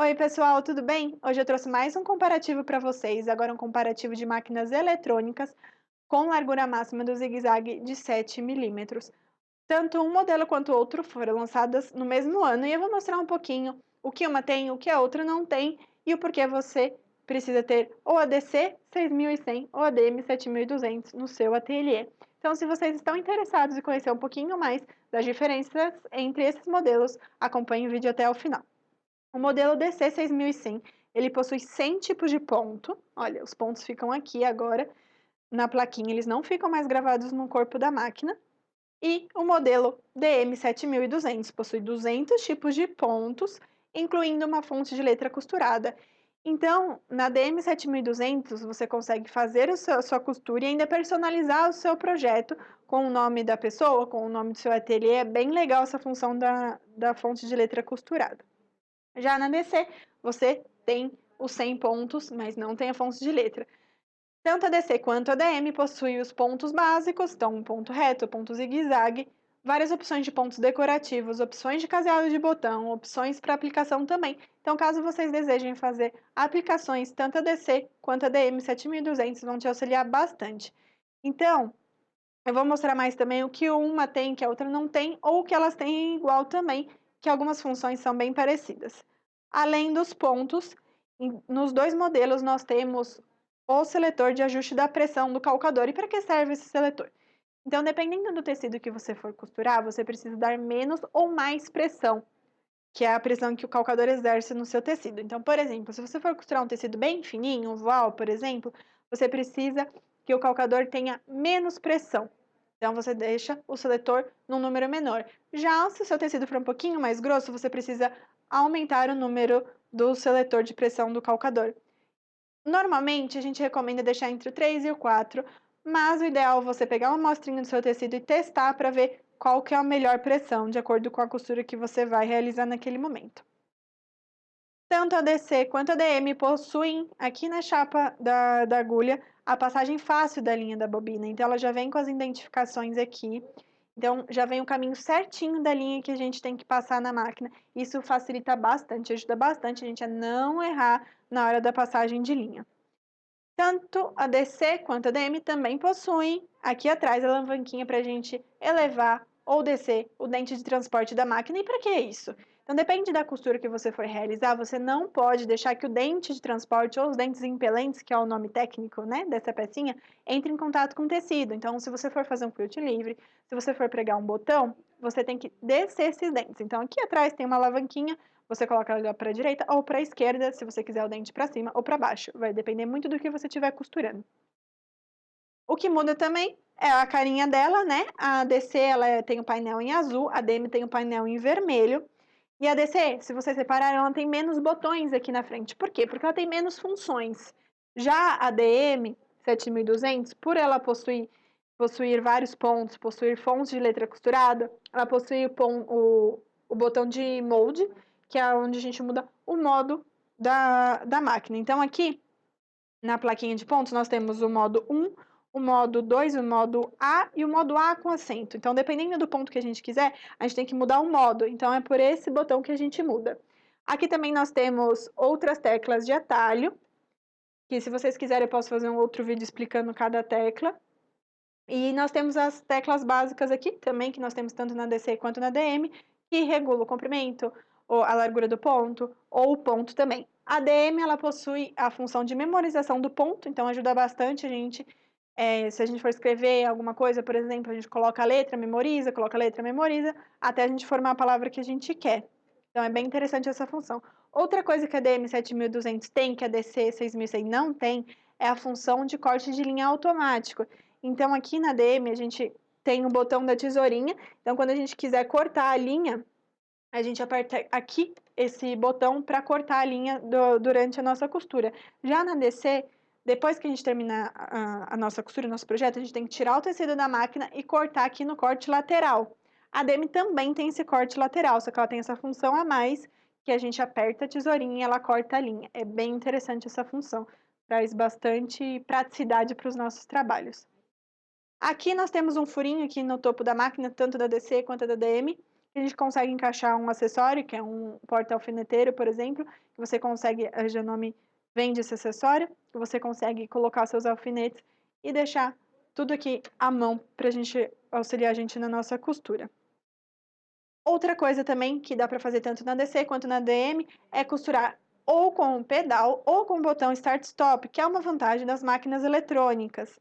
Oi, pessoal, tudo bem? Hoje eu trouxe mais um comparativo para vocês, agora um comparativo de máquinas eletrônicas com largura máxima do zigue-zague de 7 milímetros. Tanto um modelo quanto o outro foram lançadas no mesmo ano e eu vou mostrar um pouquinho o que uma tem, o que a outra não tem e o porquê você precisa ter ou a DC 6100 ou a DM 7200 no seu ateliê. Então, se vocês estão interessados em conhecer um pouquinho mais das diferenças entre esses modelos, acompanhe o vídeo até o final. O modelo DC6100, ele possui 100 tipos de ponto. Olha, os pontos ficam aqui agora na plaquinha, eles não ficam mais gravados no corpo da máquina. E o modelo DM7200 possui 200 tipos de pontos, incluindo uma fonte de letra costurada. Então, na DM7200, você consegue fazer a sua costura e ainda personalizar o seu projeto com o nome da pessoa, com o nome do seu ateliê. É bem legal essa função da fonte de letra costurada. Já na DC, você tem os 100 pontos, mas não tem a fonte de letra. Tanto a DC quanto a DM possuem os pontos básicos, então um ponto reto, ponto zigue-zague, várias opções de pontos decorativos, opções de caseado de botão, opções para aplicação também. Então, caso vocês desejem fazer aplicações, tanto a DC quanto a DM 7200 vão te auxiliar bastante. Então, eu vou mostrar mais também o que uma tem que a outra não tem, ou o que elas têm igual também, que algumas funções são bem parecidas. Além dos pontos, nos dois modelos nós temos o seletor de ajuste da pressão do calcador. E para que serve esse seletor? Então, dependendo do tecido que você for costurar, você precisa dar menos ou mais pressão, que é a pressão que o calcador exerce no seu tecido. Então, por exemplo, se você for costurar um tecido bem fininho, um voal, por exemplo, você precisa que o calcador tenha menos pressão. Então, você deixa o seletor num número menor. Já se o seu tecido for um pouquinho mais grosso, você precisa aumentar o número do seletor de pressão do calcador. Normalmente, a gente recomenda deixar entre o 3 e o 4, mas o ideal é você pegar uma amostrinha do seu tecido e testar para ver qual que é a melhor pressão, de acordo com a costura que você vai realizar naquele momento. Tanto a DC quanto a DM possuem aqui na chapa da agulha a passagem fácil da linha da bobina, então ela já vem com as identificações aqui, então já vem o caminho certinho da linha que a gente tem que passar na máquina. Isso facilita bastante, ajuda bastante a gente a não errar na hora da passagem de linha. Tanto a DC quanto a DM também possuem aqui atrás a alavanquinha para a gente elevar ou descer o dente de transporte da máquina. E para que isso? Então, depende da costura que você for realizar, você não pode deixar que o dente de transporte ou os dentes impelentes, que é o nome técnico, né, dessa pecinha, entre em contato com o tecido. Então, se você for fazer um quilt livre, se você for pregar um botão, você tem que descer esses dentes. Então, aqui atrás tem uma alavanquinha, você coloca ela para a direita ou para a esquerda, se você quiser o dente para cima ou para baixo. Vai depender muito do que você estiver costurando. O que muda também é a carinha dela, né? A DC ela tem o painel em azul, a DM tem o painel em vermelho. E a DC, se vocês repararem, ela tem menos botões aqui na frente. Por quê? Porque ela tem menos funções. Já a DM 7200, por ela possuir vários pontos, possuir fontes de letra costurada, ela possui o botão de molde, que é onde a gente muda o modo da máquina. Então, aqui na plaquinha de pontos, nós temos o modo 1, o modo 2, o modo A e o modo A com acento. Então, dependendo do ponto que a gente quiser, a gente tem que mudar o modo. Então, é por esse botão que a gente muda. Aqui também nós temos outras teclas de atalho, que se vocês quiserem eu posso fazer um outro vídeo explicando cada tecla. E nós temos as teclas básicas aqui também, que nós temos tanto na DC quanto na DM, que regula o comprimento, ou a largura do ponto, ou o ponto também. A DM, ela possui a função de memorização do ponto, então ajuda bastante a gente, se a gente for escrever alguma coisa, por exemplo, a gente coloca a letra, memoriza, até a gente formar a palavra que a gente quer. Então é bem interessante essa função. Outra coisa que a DM 7200 tem, que a DC 6100 não tem, é a função de corte de linha automático. Então, aqui na DM, a gente tem o botão da tesourinha. Então, quando a gente quiser cortar a linha, a gente aperta aqui esse botão para cortar a linha durante a nossa costura. Já na DC, depois que a gente terminar a nossa costura, o nosso projeto, a gente tem que tirar o tecido da máquina e cortar aqui no corte lateral. A DM também tem esse corte lateral, só que ela tem essa função a mais, que a gente aperta a tesourinha e ela corta a linha. É bem interessante essa função, traz bastante praticidade para os nossos trabalhos. Aqui nós temos um furinho aqui no topo da máquina, tanto da DC quanto da DM, A gente consegue encaixar um acessório, que é um porta-alfineteiro, por exemplo, que você consegue, a Janome vende esse acessório, que você consegue colocar seus alfinetes e deixar tudo aqui à mão para a gente auxiliar a gente na nossa costura. Outra coisa também que dá para fazer tanto na DC quanto na DM é costurar ou com o pedal ou com o botão Start Stop, que é uma vantagem das máquinas eletrônicas.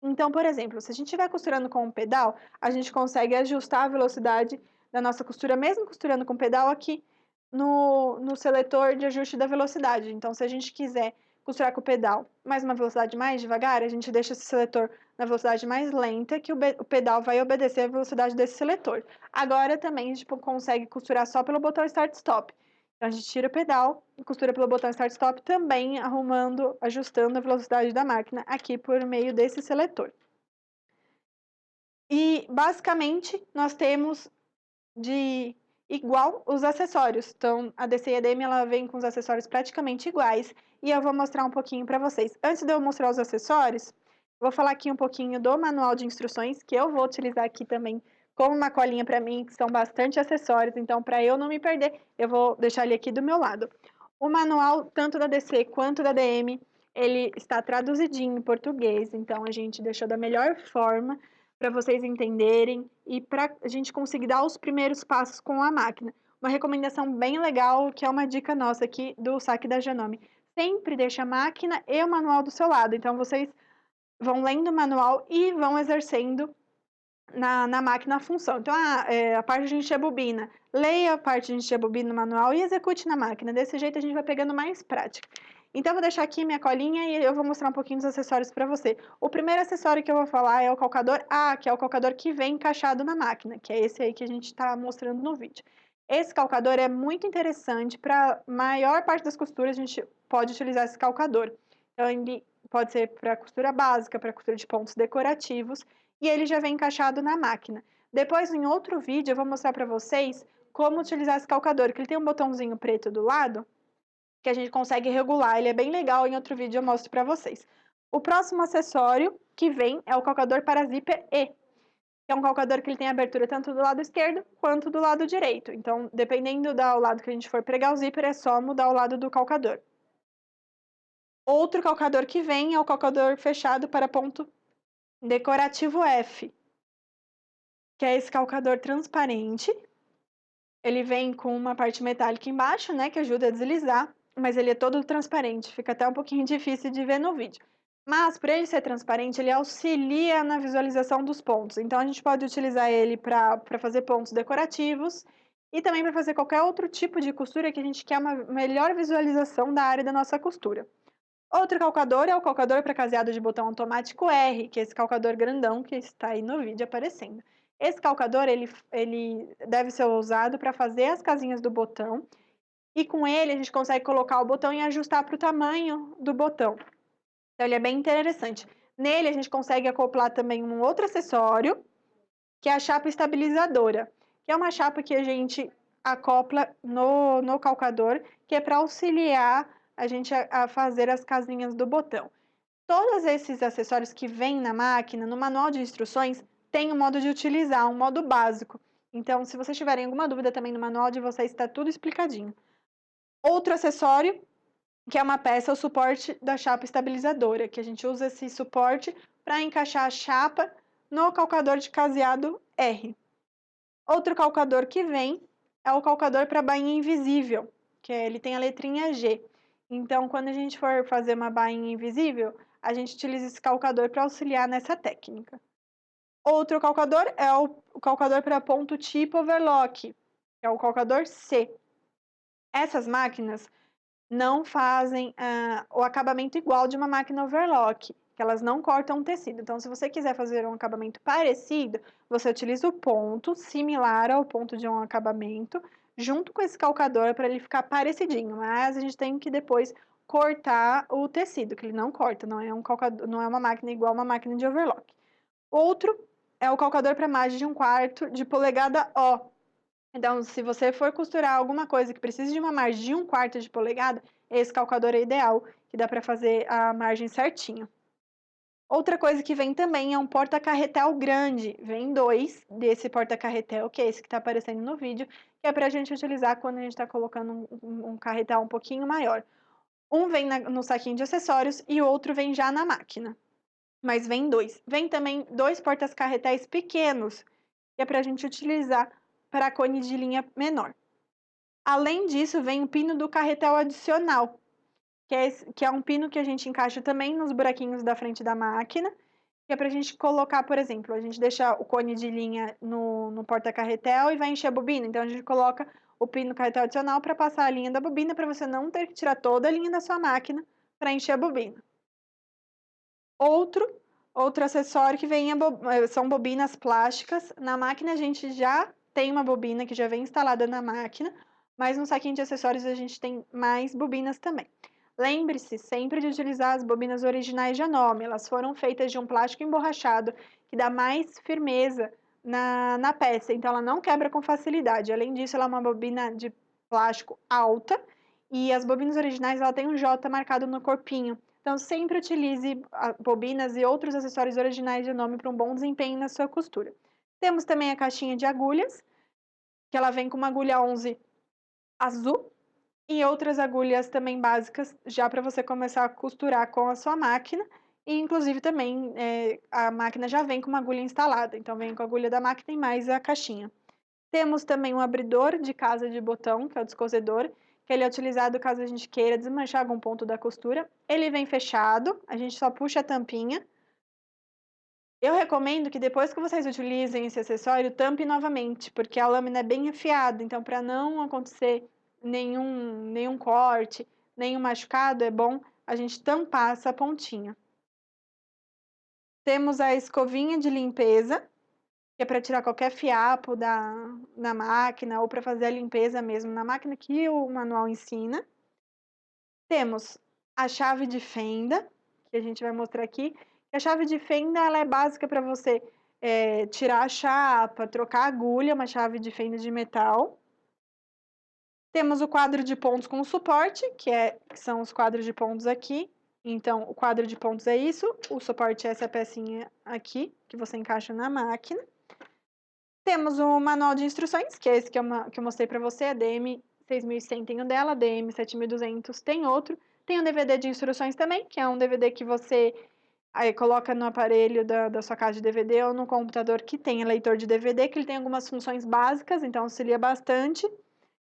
Então, por exemplo, se a gente estiver costurando com o pedal, a gente consegue ajustar a velocidade da nossa costura, mesmo costurando com o pedal aqui no seletor de ajuste da velocidade. Então, se a gente quiser costurar com o pedal, mas uma velocidade mais devagar, a gente deixa esse seletor na velocidade mais lenta, que o pedal vai obedecer a velocidade desse seletor. Agora também a gente consegue costurar só pelo botão Start Stop. Então, a gente tira o pedal e costura pelo botão Start Stop, também arrumando, ajustando a velocidade da máquina aqui por meio desse seletor. E, basicamente, nós temos de igual os acessórios. Então, a DC e a DM, ela vem com os acessórios praticamente iguais, e eu vou mostrar um pouquinho para vocês. Antes de eu mostrar os acessórios, vou falar aqui um pouquinho do manual de instruções, que eu vou utilizar aqui também como uma colinha para mim, que são bastante acessórios, então para eu não me perder, eu vou deixar ele aqui do meu lado. O manual, tanto da DC quanto da DM, ele está traduzidinho em português, então a gente deixou da melhor forma para vocês entenderem e para a gente conseguir dar os primeiros passos com a máquina. Uma recomendação bem legal, que é uma dica nossa aqui do saque da Janome. Sempre deixe a máquina e o manual do seu lado, então vocês vão lendo o manual e vão exercendo na máquina a função. Então, a parte de encher a bobina, leia a parte de encher a bobina no manual e execute na máquina. Desse jeito a gente vai pegando mais prática. Então, eu vou deixar aqui minha colinha e eu vou mostrar um pouquinho dos acessórios para você. O primeiro acessório que eu vou falar é o calcador A, que é o calcador que vem encaixado na máquina, que é esse aí que a gente está mostrando no vídeo. Esse calcador é muito interessante para a maior parte das costuras, a gente pode utilizar esse calcador. Então, ele pode ser para costura básica, para costura de pontos decorativos, e ele já vem encaixado na máquina. Depois, em outro vídeo, eu vou mostrar para vocês como utilizar esse calcador, que ele tem um botãozinho preto do lado, que a gente consegue regular, ele é bem legal, em outro vídeo eu mostro para vocês. O próximo acessório que vem é o calcador para zíper E, que é um calcador que ele tem abertura tanto do lado esquerdo quanto do lado direito. Então, dependendo do lado que a gente for pregar o zíper, é só mudar o lado do calcador. Outro calcador que vem é o calcador fechado para ponto decorativo F, que é esse calcador transparente. Ele vem com uma parte metálica embaixo, né, que ajuda a deslizar, mas ele é todo transparente, fica até um pouquinho difícil de ver no vídeo. Mas, por ele ser transparente, ele auxilia na visualização dos pontos. Então, a gente pode utilizar ele para fazer pontos decorativos e também para fazer qualquer outro tipo de costura que a gente quer uma melhor visualização da área da nossa costura. Outro calcador é o calcador para caseado de botão automático R, que é esse calcador grandão que está aí no vídeo aparecendo. Esse calcador, ele deve ser usado para fazer as casinhas do botão, e com ele a gente consegue colocar o botão e ajustar para o tamanho do botão. Então, ele é bem interessante. Nele, a gente consegue acoplar também um outro acessório, que é a chapa estabilizadora, que é uma chapa que a gente acopla no calcador, que é para auxiliar a gente a fazer as casinhas do botão. Todos esses acessórios que vêm na máquina, no manual de instruções, tem um modo de utilizar, um modo básico. Então, se vocês tiverem alguma dúvida também no manual de vocês, está tudo explicadinho. Outro acessório, que é uma peça, o suporte da chapa estabilizadora, que a gente usa esse suporte para encaixar a chapa no calcador de caseado R. Outro calcador que vem é o calcador para bainha invisível, que ele tem a letrinha G. Então, quando a gente for fazer uma bainha invisível, a gente utiliza esse calcador para auxiliar nessa técnica. Outro calcador é o calcador para ponto tipo overlock, que é o calcador C. Essas máquinas não fazem o acabamento igual de uma máquina overlock, que elas não cortam o tecido. Então, se você quiser fazer um acabamento parecido, você utiliza o ponto similar ao ponto de um acabamento, junto com esse calcador para ele ficar parecidinho, mas a gente tem que depois cortar o tecido, que ele não corta, não é um calcador, não é uma máquina igual uma máquina de overlock. Outro é o calcador para margem de 1/4 de polegada O. Então, se você for costurar alguma coisa que precise de uma margem de 1/4 de polegada, esse calcador é ideal, que dá para fazer a margem certinho. Outra coisa que vem também é um porta-carretel grande, vem 2 desse porta-carretel, que é esse que está aparecendo no vídeo, que é para a gente utilizar quando a gente está colocando um carretel um pouquinho maior. Um vem no saquinho de acessórios e o outro vem já na máquina, mas vem 2. Vem também 2 portas-carretéis pequenos, que é para a gente utilizar para cone de linha menor. Além disso, vem o pino do carretel adicional, que é um pino que a gente encaixa também nos buraquinhos da frente da máquina, que é para a gente colocar, por exemplo, a gente deixa o cone de linha no porta-carretel e vai encher a bobina, então a gente coloca o pino carretel adicional para passar a linha da bobina, para você não ter que tirar toda a linha da sua máquina para encher a bobina. Outro acessório que vem são bobinas plásticas. Na máquina a gente já tem uma bobina que já vem instalada na máquina, mas no saquinho de acessórios a gente tem mais bobinas também. Lembre-se sempre de utilizar as bobinas originais de Janome, elas foram feitas de um plástico emborrachado que dá mais firmeza na peça, então ela não quebra com facilidade. Além disso, ela é uma bobina de plástico alta e as bobinas originais ela tem um J marcado no corpinho. Então, sempre utilize bobinas e outros acessórios originais de Janome para um bom desempenho na sua costura. Temos também a caixinha de agulhas, que ela vem com uma agulha 11 azul e outras agulhas também básicas, já para você começar a costurar com a sua máquina. E, inclusive, também a máquina já vem com uma agulha instalada, então vem com a agulha da máquina e mais a caixinha. Temos também um abridor de casa de botão, que é o descosedor, que ele é utilizado caso a gente queira desmanchar algum ponto da costura. Ele vem fechado, a gente só puxa a tampinha. Eu recomendo que depois que vocês utilizem esse acessório, tampe novamente, porque a lâmina é bem afiada, então para não acontecer nenhum corte, nenhum machucado, é bom a gente tampar essa pontinha. Temos a escovinha de limpeza, que é para tirar qualquer fiapo na máquina ou para fazer a limpeza mesmo na máquina que o manual ensina. Temos a chave de fenda, que a gente vai mostrar aqui. A chave de fenda ela é básica para você tirar a chapa, trocar a agulha, uma chave de fenda de metal. Temos o quadro de pontos com suporte, que são os quadros de pontos aqui. Então, o quadro de pontos é isso, o suporte é essa pecinha aqui, que você encaixa na máquina. Temos o manual de instruções, que é esse que eu mostrei para você, a DM 6100 tem o dela, a DM 7200 tem outro. Tem um DVD de instruções também, que é um DVD que você coloca no aparelho da sua casa de DVD ou no computador que tenha leitor de DVD, que ele tem algumas funções básicas, então auxilia bastante.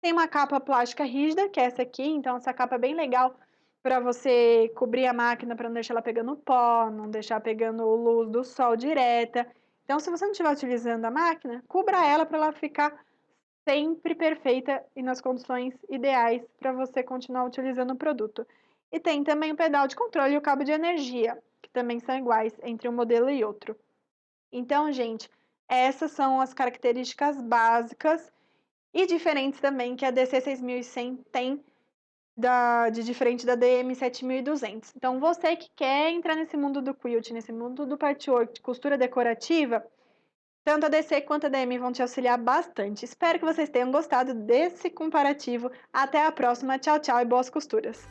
Tem uma capa plástica rígida, que é essa aqui, então essa capa é bem legal para você cobrir a máquina para não deixar ela pegando pó, não deixar pegando luz do sol direta. Então, se você não estiver utilizando a máquina, cubra ela para ela ficar sempre perfeita e nas condições ideais para você continuar utilizando o produto. E tem também o pedal de controle e o cabo de energia, que também são iguais entre um modelo e outro. Então, gente, essas são as características básicas e diferentes também que a DC 6100 tem de diferente da DM 7200. Então, você que quer entrar nesse mundo do quilt, nesse mundo do patchwork, de costura decorativa, tanto a DC quanto a DM vão te auxiliar bastante. Espero que vocês tenham gostado desse comparativo. Até a próxima. Tchau, tchau e boas costuras!